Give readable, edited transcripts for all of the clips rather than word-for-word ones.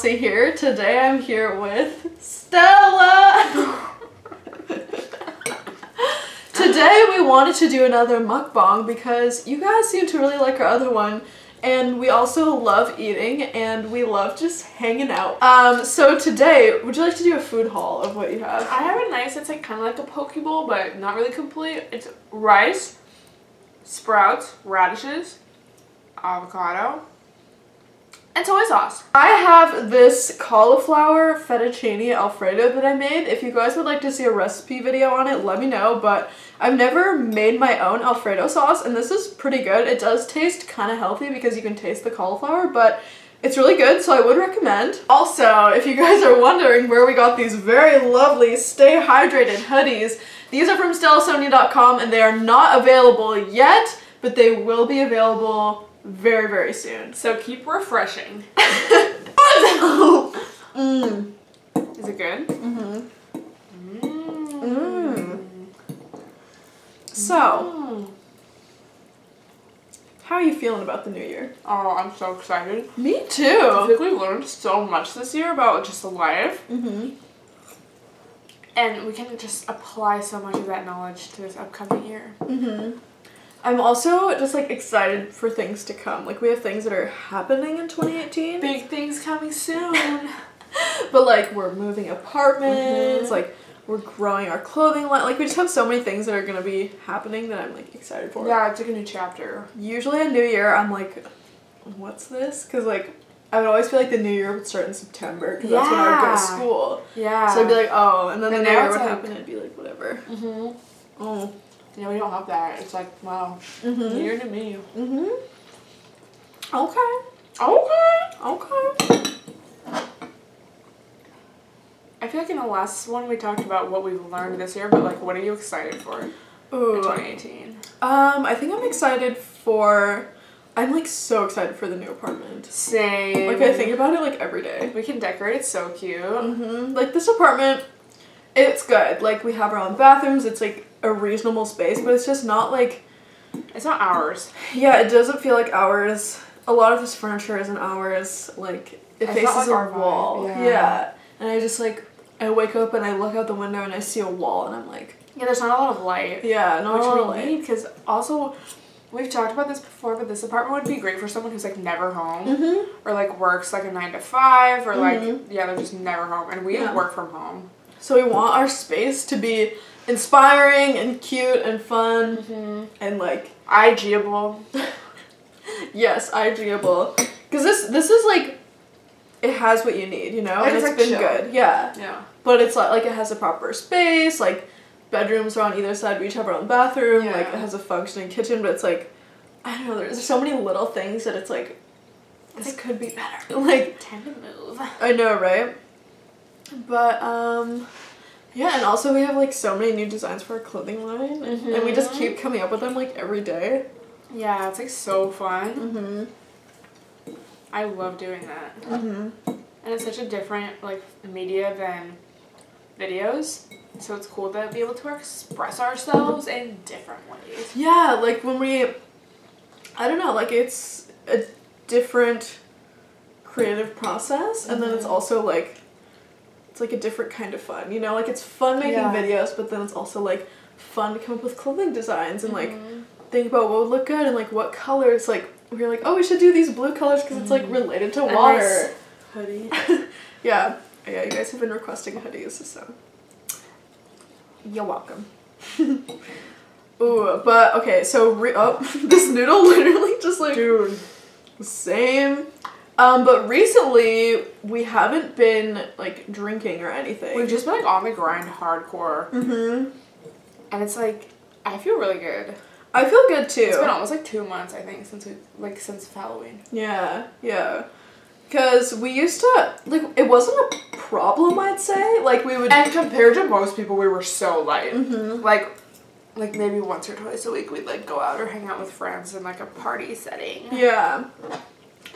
Sonia.elsie here. Today I'm here with Stella. Today we wanted to do another mukbang because you guys seem to really like our other one, and we also love eating and we love just hanging out. So today, would you like to do a food haul of what you have? I have a nice, it's like kind of like a poke bowl, but not really complete. It's rice, sprouts, radishes, avocado, and soy sauce. I have this cauliflower fettuccine alfredo that I made. If you guys would like to see a recipe video on it, let me know, but I've never made my own alfredo sauce, and this is pretty good. It does taste kind of healthy because you can taste the cauliflower, but it's really good, so I would recommend. Also, if you guys are wondering where we got these very lovely Stay Hydrated hoodies, these are from StellaSonia.com, and they are not available yet, but they will be available very, very soon. So keep refreshing. Is it good? So, how are you feeling about the new year? Oh, I'm so excited. Me I too. think we learned so much this year about just life. And we can just apply so much of that knowledge to this upcoming year. I'm also just like excited for things to come. Like we have things that are happening in 2018. Big things coming soon. But like we're moving apartments, like we're growing our clothing line. Like we just have so many things that are gonna be happening that I'm like excited for. Yeah, it's like a new chapter. Usually a new year I'm like, what's this? Because like I would always feel like the new year would start in September because that's when I would go to school. Yeah. So I'd be like, oh, and then the new year would like happen and it'd be like, whatever. Oh. Yeah, we don't have that. It's like, wow. New year to me. Okay. I feel like in the last one we talked about what we've learned this year, but like, what are you excited for in 2018? I think I'm excited for... I'm like so excited for the new apartment. Same. Like I think about it like every day. We can decorate it so cute. Like this apartment, it's good. Like we have our own bathrooms. It's like a reasonable space, but it's just not like... It's not ours. Yeah, it doesn't feel like ours. A lot of this furniture isn't ours. Like it faces a wall. Yeah. And I just like, I wake up and I look out the window and I see a wall and I'm like... Yeah, there's not a lot of light. Yeah, not a lot of light. Because also... We've talked about this before, but this apartment would be great for someone who's like never home or like works like a 9 to 5 or like they're just never home, and we work from home. So we want our space to be inspiring and cute and fun and like IG-able. Yes, IG-able. Because this is like, it has what you need, you know, and it's like been chill. good. Yeah. But it's like it has a proper space, like. Bedrooms are on either side. We each have our own bathroom. Like it has a functioning kitchen, but it's like, I don't know. There's so many little things that it's like, this could be better. Like time to move. I know, right? But yeah, and also we have like so many new designs for our clothing line, and we just keep coming up with them like every day. Yeah, it's like so fun. I love doing that. And it's such a different like media than videos. So it's cool to be able to express ourselves in different ways. Yeah, like when we, I don't know, like it's a different creative process, and then it's also like, it's like a different kind of fun, you know? Like it's fun making videos, but then it's also like fun to come up with clothing designs and like think about what would look good and like what colors, like we were like, oh, we should do these blue colors because it's like related to water. Nice hoodie. Yeah, you guys have been requesting hoodies, so. You're welcome. Ooh, but okay, so this noodle literally just like, dude, same. But recently we haven't been like drinking or anything. We've just been like on the grind hardcore. And it's like, I feel really good. I feel good too. It's been almost like 2 months, I think, since Halloween. Yeah. Because we used to, like, it wasn't a problem, I'd say. Like, we would... And compared to most people, we were so light. Like maybe once or twice a week, we'd, like, go out or hang out with friends in, like, a party setting. Yeah.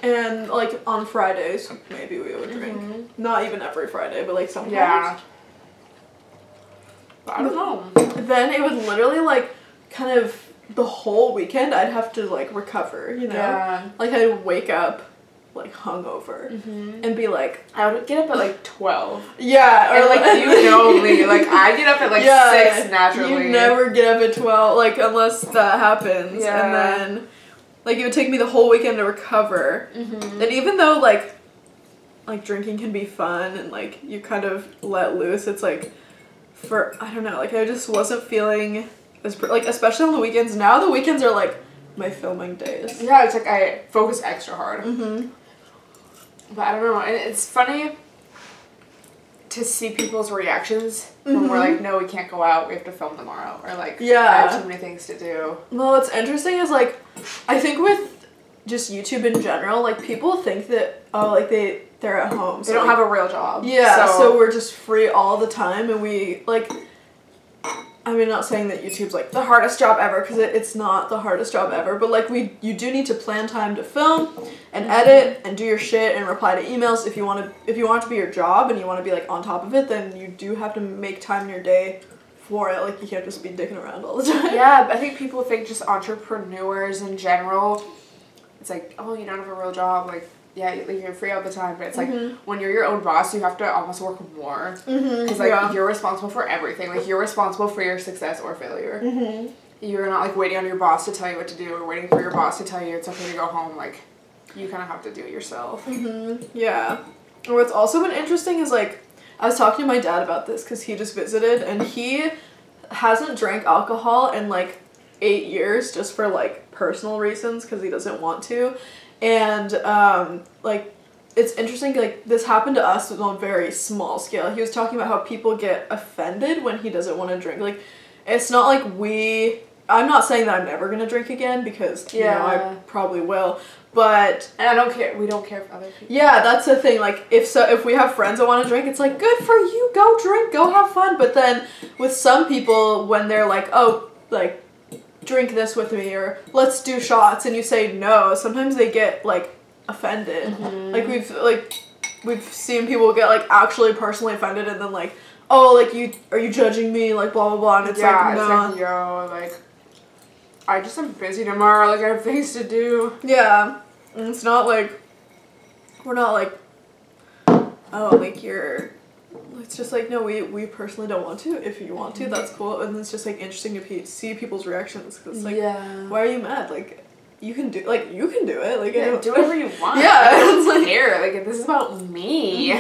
And, like, on Fridays, maybe we would drink. Not even every Friday, but, like, sometimes. Yeah. But I don't know. Then it would literally, like, kind of... The whole weekend, I'd have to, like, recover, you know? Yeah. Like, I'd wake up like hungover and be like, I would get up at like 12. Yeah, or like you know me, like I get up at like 6 naturally. You never get up at 12, like unless that happens. Yeah. And then like it would take me the whole weekend to recover. And even though like drinking can be fun and like you kind of let loose, it's like I don't know, like I just wasn't feeling as like, especially on the weekends. Now the weekends are like my filming days. Yeah, it's like I focus extra hard. But I don't know, and it's funny to see people's reactions when we're like, no, we can't go out, we have to film tomorrow, or like, I have too many things to do. Well, what's interesting is like, I think with just YouTube in general, like people think that, oh, like they're at home. They don't have a real job. Yeah, so we're just free all the time, and we like, I mean, not saying that YouTube's like the hardest job ever, because it's not the hardest job ever, but like you do need to plan time to film and edit and do your shit and reply to emails. If you want it to be your job and you want to be like on top of it, then you do have to make time in your day for it. Like you can't just be dicking around all the time. Yeah, I think people think just entrepreneurs in general, it's like, oh, you don't have a real job, like, yeah, you're free all the time, but it's like when you're your own boss, you have to almost work more because like you're responsible for everything. Like you're responsible for your success or failure. You're not like waiting on your boss to tell you what to do or waiting for your boss to tell you it's okay to go home. Like you kind of have to do it yourself. Yeah. And what's also been interesting is like I was talking to my dad about this because he just visited and he hasn't drank alcohol in like 8 years just for like personal reasons because he doesn't want to. And, like, it's interesting, like, this happened to us on a very small scale. He was talking about how people get offended when he doesn't want to drink. Like, it's not like I'm not saying that I'm never going to drink again because, you know, I probably will. But... And I don't care. We don't care if other people... Yeah, that's the thing. Like, if we have friends that want to drink, it's like, good for you. Go drink. Go have fun. But then with some people, when they're like, oh, like... drink this with me or let's do shots and you say no, sometimes they get like offended. Like we've seen people get like actually personally offended and then like, oh, like are you judging me, like blah blah blah, and it's like, no, it's like, yo, like I just am busy tomorrow, like I have things to do. Yeah. And it's not like we're not like, oh, like it's just like, no, we personally don't want to. If you want to, that's cool. And it's just like interesting to see people's reactions because like, why are you mad? Like you can do it. Like do whatever you want. Yeah, it's like here, like this is about me.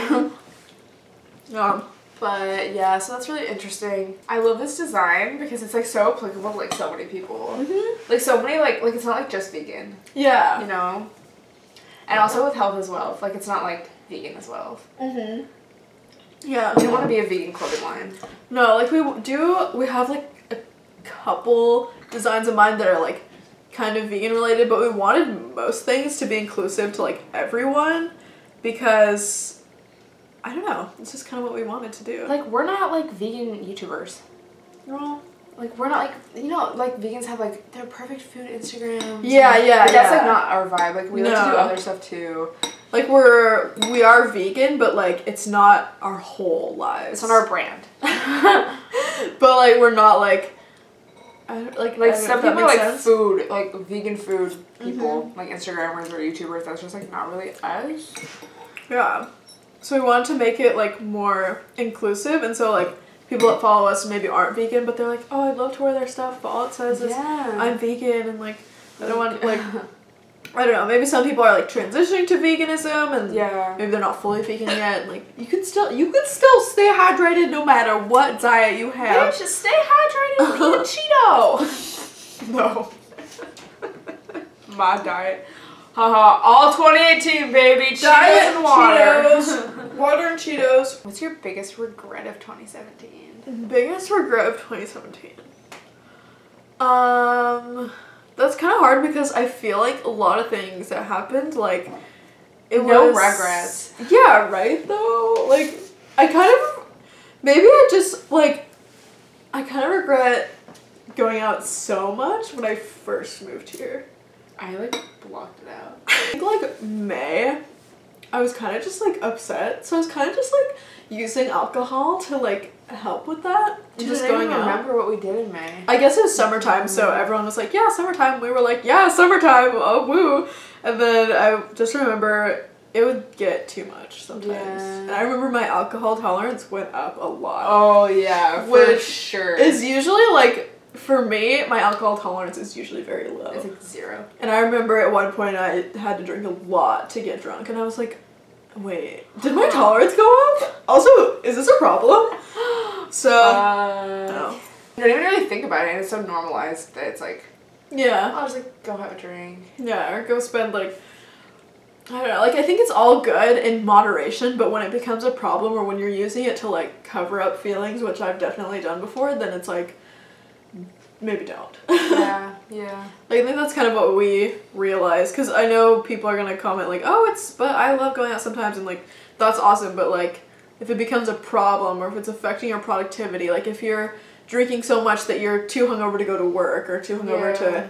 But yeah, so that's really interesting. I love this design because it's like so applicable to like so many people. Like so many like it's not like just vegan. Yeah. You know, and also with health as well. Like it's not like vegan as well. Yeah. We don't want to be a vegan clothing line. No, like we have like a couple designs in mind that are like kind of vegan related, but we wanted most things to be inclusive to like everyone because I don't know, it's just kind of what we wanted to do. Like we're not like vegan YouTubers. No. Like we're not like, you know, like vegans have like their perfect food Instagrams. Yeah, but that's like not our vibe. Like we like to do other stuff too. Like we are vegan, but like it's not our whole lives. It's not our brand. But like we're not like some people are like food, like vegan food people, like Instagrammers or YouTubers. That's just like not really us. Yeah. So we wanted to make it like more inclusive, and so like people that follow us maybe aren't vegan, but they're like, oh, I'd love to wear their stuff, but all it says is I'm vegan, and like I don't want like. I don't know, maybe some people are like transitioning to veganism and maybe they're not fully vegan yet. And, like you could still stay hydrated no matter what diet you have. You should stay hydrated and eat a Cheeto. No. My diet. Haha, all 2018 baby. Diet and water. Cheetos. Water and Cheetos. What's your biggest regret of 2017? Biggest regret of 2017? That's kind of hard because I feel like a lot of things that happened, like, no regrets. Yeah, right, though? Like, I kind of, maybe I just, like, I kind of regret going out so much when I first moved here. I, like, blocked it out. I think, like, May, I was kind of just like upset. So I was kind of just like using alcohol to like help with that. Just going out. Remember what we did in May. I guess it was summertime, so everyone was like, yeah, summertime. We were like, yeah, summertime. Oh, woo. And then I just remember it would get too much sometimes. Yeah. And I remember my alcohol tolerance went up a lot. Oh, yeah, for sure. Is usually like, for me, my alcohol tolerance is usually very low. It's like 0. And I remember at one point I had to drink a lot to get drunk, and I was like, wait, did my tolerance go up? Also, is this a problem? So, I don't even really think about it. It's so normalized that it's like, yeah. I'll just like go have a drink. Yeah, or go spend like, I don't know, like I think it's all good in moderation, but when it becomes a problem or when you're using it to like cover up feelings, which I've definitely done before, then it's like, maybe don't. Yeah, yeah. Like, I think that's kind of what we realize, because I know people are gonna comment like, oh, but I love going out sometimes, and like, that's awesome, but like, if it becomes a problem or if it's affecting your productivity, like if you're drinking so much that you're too hungover to go to work or too hungover to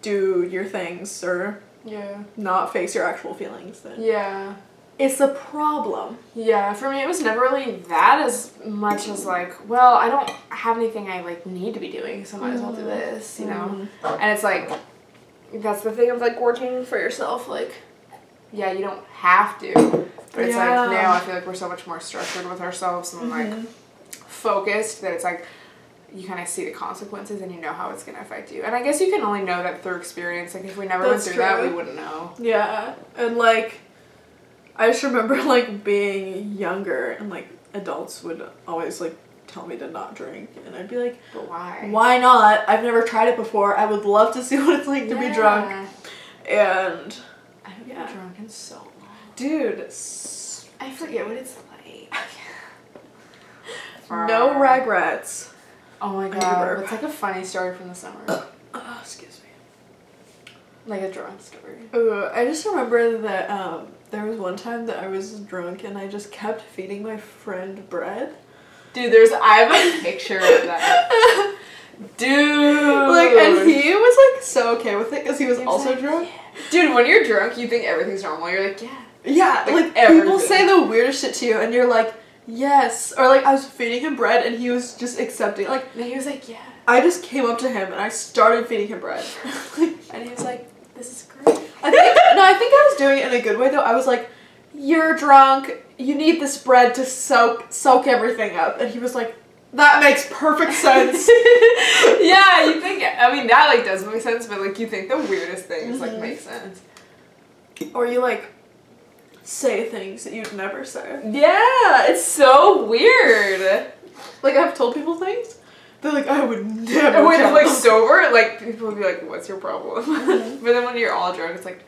do your things or not face your actual feelings, then it's a problem. Yeah, for me it was never really that as much as like, well, I don't have anything I like need to be doing, so I might as well do this, you know? And it's like, that's the thing of like working for yourself, like, yeah, you don't have to, but it's like now I feel like we're so much more structured with ourselves and like focused that it's like you kind of see the consequences and you know how it's going to affect you. And I guess you can only know that through experience. Like if we never went through that, we wouldn't know. Yeah, and like I just remember like being younger and like adults would always like tell me to not drink, and I'd be like, but why? Why not? I've never tried it before. I would love to see what it's like to be drunk. And I haven't been drunk in so long. Dude, I forget what it's like. No regrets. Oh my god, what's like a funny story from the summer? Excuse me. Like a drunk story. I just remember that there was one time that I was drunk and I just kept feeding my friend bread. Dude, I have a picture of that. Dude! Like, and he was like so okay with it because he was also like, drunk. Yeah. Dude, when you're drunk, you think everything's normal. You're like, yeah. Yeah, like people say the weirdest shit to you and you're like, yes. Or like I was feeding him bread and he was just accepting. Like, and he was like, yeah. I just came up to him and I started feeding him bread. And he was like, this is great. I think I was doing it in a good way though. I was like, you're drunk, you need this bread to soak everything up. And he was like, that makes perfect sense. Yeah, you think, I mean, that like does make sense, but like you think the weirdest things like make sense. Or you like say things that you'd never say. Yeah, it's so weird. Like I've told people things. They're like, I would never. When I'm like sober, like people would be like, what's your problem? But then when you're all drunk, it's like,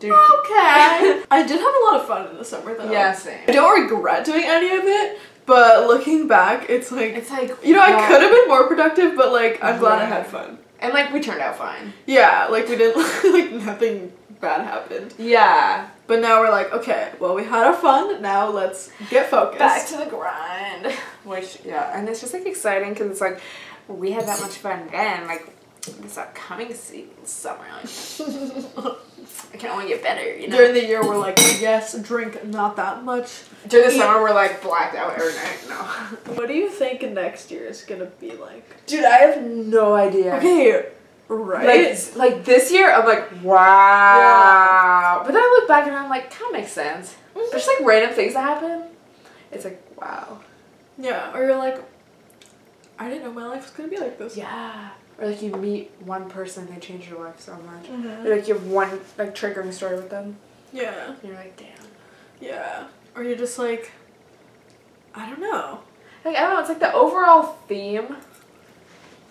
dude. Okay. I did have a lot of fun in the summer though. Yeah, same. I don't regret doing any of it, but looking back, it's like, you know, I could have been more productive, but like, I'm glad I had fun. And like, we turned out fine. Yeah, like we didn't, like nothing bad happened. Yeah. But now we're like, okay, well we had our fun, now let's get focused. Back to the grind. Which, yeah, and it's just like exciting because it's like, we had that much fun then, like this upcoming summer, like, it can only get better, you know? During the year we're like, yes, drink not that much. During the summer we're like blacked out every night, no. What do you think next year is gonna be like? Dude, I have no idea. Okay. Right? Like this year, I'm like, wow. Yeah. But then I look back and I'm like, kind of makes sense. There's like random things that happen. It's like, wow. Yeah, or you're like, I didn't know my life was going to be like this. Yeah. Or like you meet one person and they change your life so much. Or like you have one like triggering story with them. Yeah. And you're like, damn. Yeah. Or you're just like, I don't know. Like, I don't know, it's like the overall theme.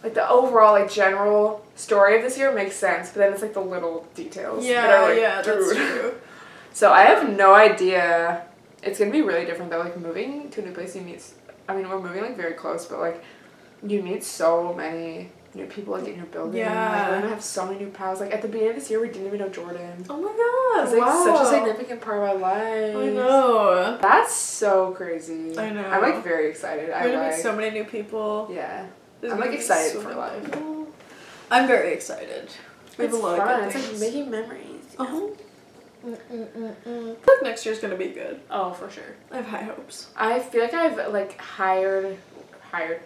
Like the overall, like general story of this year makes sense, but then it's like the little details. Yeah, that are like, yeah, that's true. So I have no idea. It's gonna be really different though. Like moving to a new place, you meet. I mean, we're moving like very close, but like you meet so many new people like in your building. Yeah. Like, we're gonna have so many new pals. Like at the beginning of this year, we didn't even know Jordan. Oh my god! It's like such a significant part of our lives. I know. That's so crazy. I know. I'm like very excited. We're gonna meet so many new people. Yeah. I'm like excited for life. I'm very excited. We have a lot of good things. It's like making memories. I feel like next year's gonna be good. Oh, for sure. I have high hopes. I feel like I've like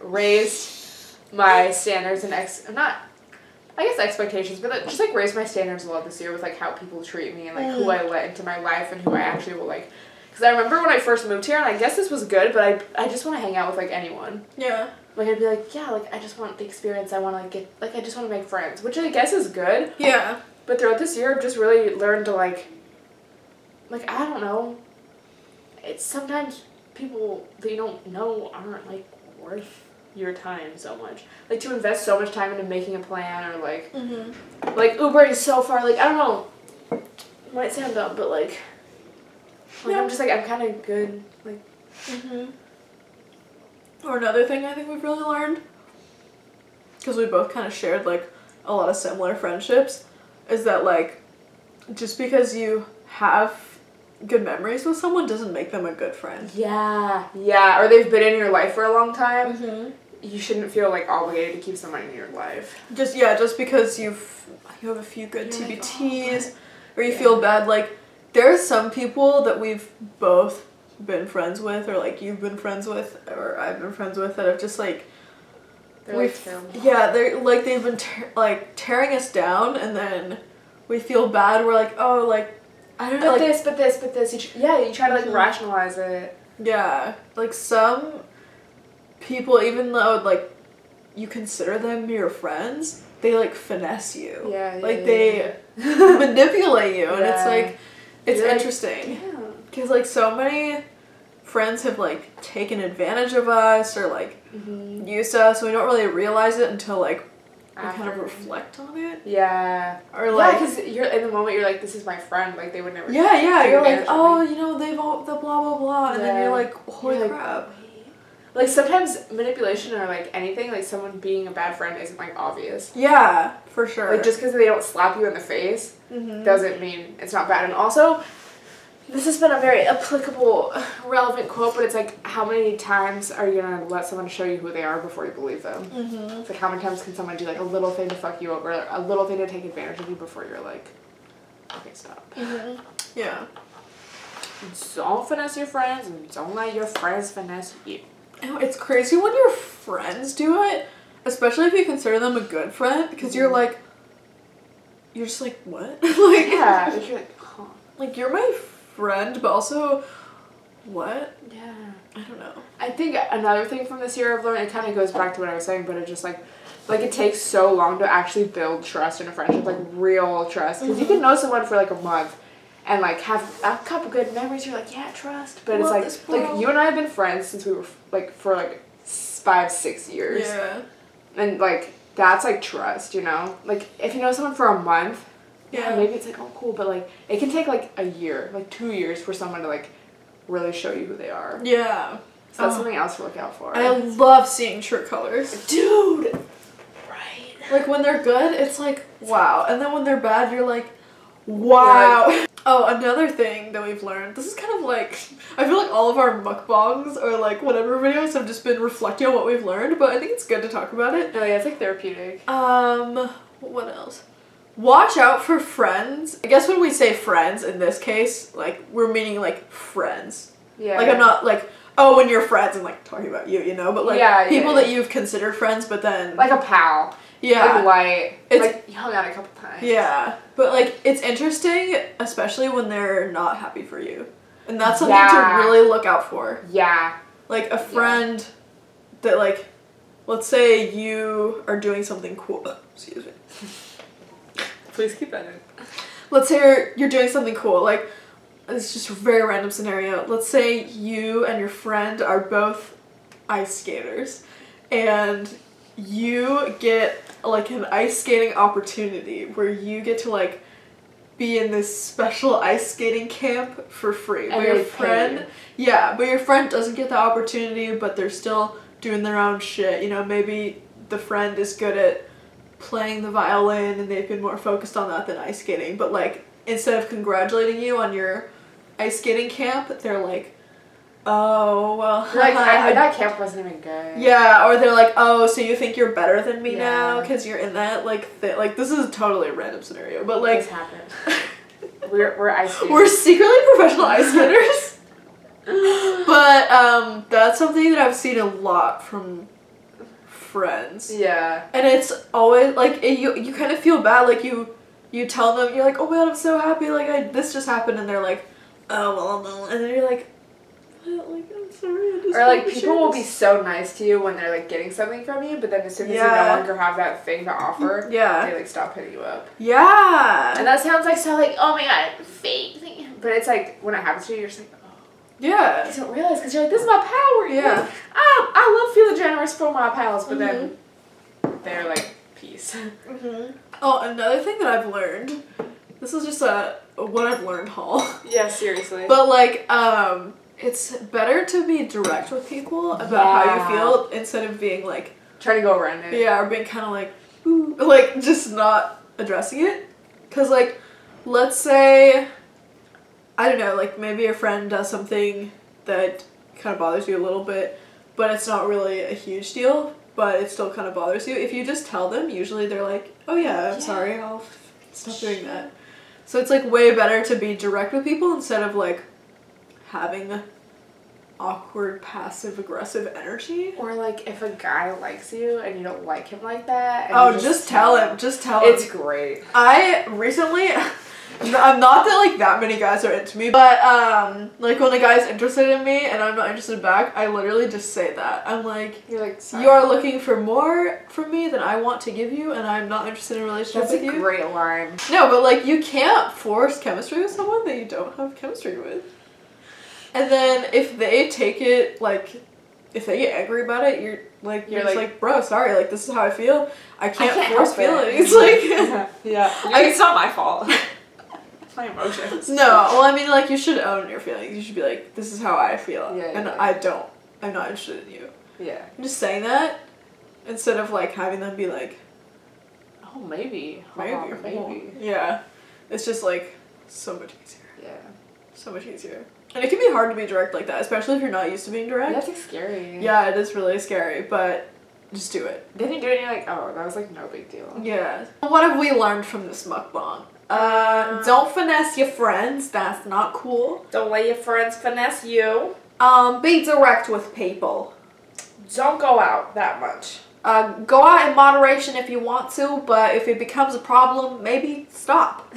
raised my standards and expectations, but just like raised my standards a lot this year with like how people treat me and like who I let into my life and who I actually will like. Because I remember when I first moved here, and I guess this was good, but I just want to hang out with like anyone. Yeah. Like I'd be like, yeah, like I just want the experience. I want to like get like I just want to make friends, which I guess is good. Yeah. But throughout this year, I've just really learned to like I don't know. It's sometimes people that you don't know aren't like worth your time so much. Like to invest so much time into making a plan or like like Ubering so far. Like I don't know. It might sound dumb, but like yeah. I'm just like I'm kind of good. Like. Or another thing I think we've really learned, because we both kind of shared like a lot of similar friendships, is that like just because you have good memories with someone doesn't make them a good friend. Yeah, yeah. Or they've been in your life for a long time. You shouldn't feel like obligated to keep someone in your life. Just because you have a few good TBTs, or you feel bad. Like there are some people that we've both been friends with, or like you've been friends with, or I've been friends with, that have just like they've been tearing us down, and then we feel bad. We're like, oh, like I don't know, but this. You try to like rationalize it. Yeah, like some people, even though like you consider them your friends, they like finesse you. Yeah, like they manipulate you, and it's like it's interesting. Yeah. Because, like, so many friends have, like, taken advantage of us or, like, used us. We don't really realize it until, like, we kind of reflect on it. Yeah. Or, like... Yeah, because you're in the moment, you're like, this is my friend. Like, they would never... Yeah. You're like, oh, you know, they've all... the blah, blah, blah. And then you're like, holy crap. Like, sometimes manipulation or, like, anything, like, someone being a bad friend isn't, like, obvious. Yeah, for sure. Like, just because they don't slap you in the face doesn't mean it's not bad. And also... This has been a very applicable, relevant quote, but it's like, how many times are you going to let someone show you who they are before you believe them? It's like, how many times can someone do, like, a little thing to fuck you over, a little thing to take advantage of you before you're like, okay, stop. Yeah. Don't finesse your friends, and don't let your friends finesse you. It's crazy when your friends do it, especially if you consider them a good friend, because you're like, you're just like, what? Like, yeah, you're like, huh. Like, you're my friend, but also, what? Yeah. I don't know. I think another thing from this year I've learned, it kind of goes back to what I was saying, but it just like it takes so long to actually build trust in a friendship, like real trust. Because you can know someone for like a month and like have a couple good memories, you're like, yeah, trust. But it's like you and I have been friends since we were like for like 5-6 years. Yeah. And like that's like trust, you know? Like if you know someone for a month, yeah, maybe it's like, oh, cool, but, like, it can take, like, a year, like, 2 years for someone to, like, really show you who they are. Yeah. So that's something else to look out for. I love seeing true colors. Dude! Right. Like, when they're good, it's like, wow. And then when they're bad, you're like, wow. Like, oh, another thing that we've learned, this is kind of like, I feel like all of our mukbangs or, like, whatever videos have just been reflecting on what we've learned, but I think it's good to talk about it. Oh, yeah, it's, like, therapeutic. What else? Watch out for friends. I guess when we say friends in this case, like, we're meaning, like, friends. Yeah. Like, I'm not, like, oh, when you're friends and, like, talking about you, you know? But, like, people that you've considered friends, but then... Like a pal. Yeah. Like, like, you hung out a couple times. Yeah. But, like, it's interesting, especially when they're not happy for you. And that's something to really look out for. Yeah. Like, a friend that, like, let's say you are doing something cool. Excuse me. Please keep that in. Let's say you're doing something cool, like, it's just a very random scenario. Let's say you and your friend are both ice skaters, and you get, like, an ice skating opportunity where you get to, like, be in this special ice skating camp for free. But your friend, but your friend doesn't get the opportunity, but they're still doing their own shit. You know, maybe the friend is good at playing the violin and they've been more focused on that than ice skating, but like instead of congratulating you on your ice skating camp, they're like, oh, well, like that camp wasn't even good. Yeah, or they're like, oh, so you think you're better than me now because you're in that, like, like, this is totally a random scenario, but like, this happened. we're ice skaters. We're secretly professional ice skaters. But that's something that I've seen a lot from friends. Yeah. And it's always like you kind of feel bad, like you tell them, you're like, oh man, I'm so happy, like this just happened, and they're like, oh well no, and then you're like, I'm sorry. I just or like people will be so nice to you when they're like getting something from you, but then as soon as you no longer have that thing to offer, they like stop hitting you up. Yeah. And that sounds like so like, oh my god, fake thing. But it's like when it happens to you, you're just like, oh. Yeah. You don't realize because you're like, this is my power. Yeah. Like, I love feeling generous for my pals, but then they're like, peace. Oh, another thing that I've learned. This is just a what I've learned haul. Yeah, seriously. But like, it's better to be direct with people about how you feel instead of being like trying to go around it. Yeah, or being kind of like, ooh, like just not addressing it. Cause like, let's say, I don't know, like maybe a friend does something that kind of bothers you a little bit, but it's not really a huge deal, but it still kind of bothers you. If you just tell them, usually they're like, oh yeah, I'm sorry, I'll stop doing that. So it's like way better to be direct with people instead of like having awkward passive aggressive energy. Or like if a guy likes you and you don't like him like that. And oh, just tell him. Just tell him. It's great. I recently, I'm not that like that many guys are into me, but like when a guy's interested in me and I'm not interested back, I literally just say that. I'm like, you're like, sorry. You are looking for more from me than I want to give you, and I'm not interested in a relationship with you. That's a great line. No, but like you can't force chemistry with someone that you don't have chemistry with. And then if they take it like, if they get angry about it, you're just like, bro, sorry, like this is how I feel. I can't force feelings. Like, yeah, it's not my fault. My emotions. No, well, I mean, like, you should own your feelings. You should be like, this is how I feel, and I'm not interested in you. Yeah. I'm just saying that instead of like having them be like, oh, maybe. Yeah, it's just like so much easier. Yeah. So much easier. And it can be hard to be direct like that, especially if you're not used to being direct. That's like scary. Yeah, it is really scary, but just do it. Then you do it and you're like, oh, that was like no big deal. Yeah. What have we learned from this mukbang? Don't finesse your friends. That's not cool. Don't let your friends finesse you. Be direct with people. Don't go out that much. Go out in moderation if you want to, but if it becomes a problem, maybe stop.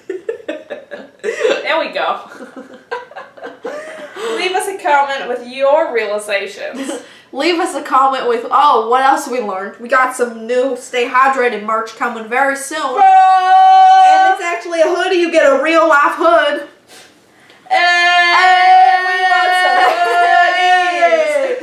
There we go. Leave us a comment with your realizations. Leave us a comment with, oh, what else we learned? We got some new Stay Hydrated merch coming very soon. And it's actually a hoodie. You get a real life hood. We want some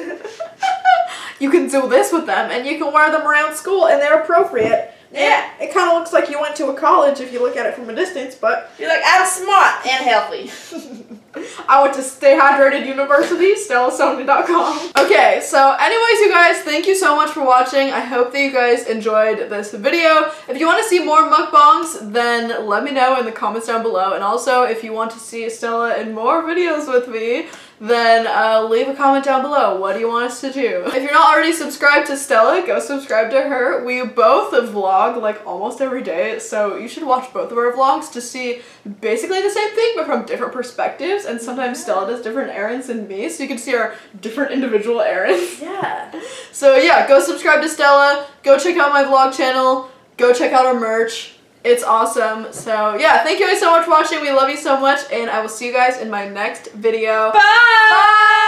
hoodies. You can do this with them, and you can wear them around school, and they're appropriate. Yeah, it kind of looks like you went to a college if you look at it from a distance, but you're like, I'm smart and healthy. I went to Stay Hydrated University, StellaSonia.com. Okay, so anyways, you guys, thank you so much for watching. I hope that you guys enjoyed this video. If you want to see more mukbangs, then let me know in the comments down below. And also, if you want to see Stella in more videos with me, then leave a comment down below. What do you want us to do? If you're not already subscribed to Stella, go subscribe to her. We both vlog like almost every day, so you should watch both of our vlogs to see basically the same thing but from different perspectives, and sometimes Stella does different errands than me, so you can see our different individual errands. Yeah. So yeah, go subscribe to Stella, go check out my vlog channel, go check out our merch. It's awesome. So yeah, thank you guys so much for watching. We love you so much, and I will see you guys in my next video. Bye! Bye!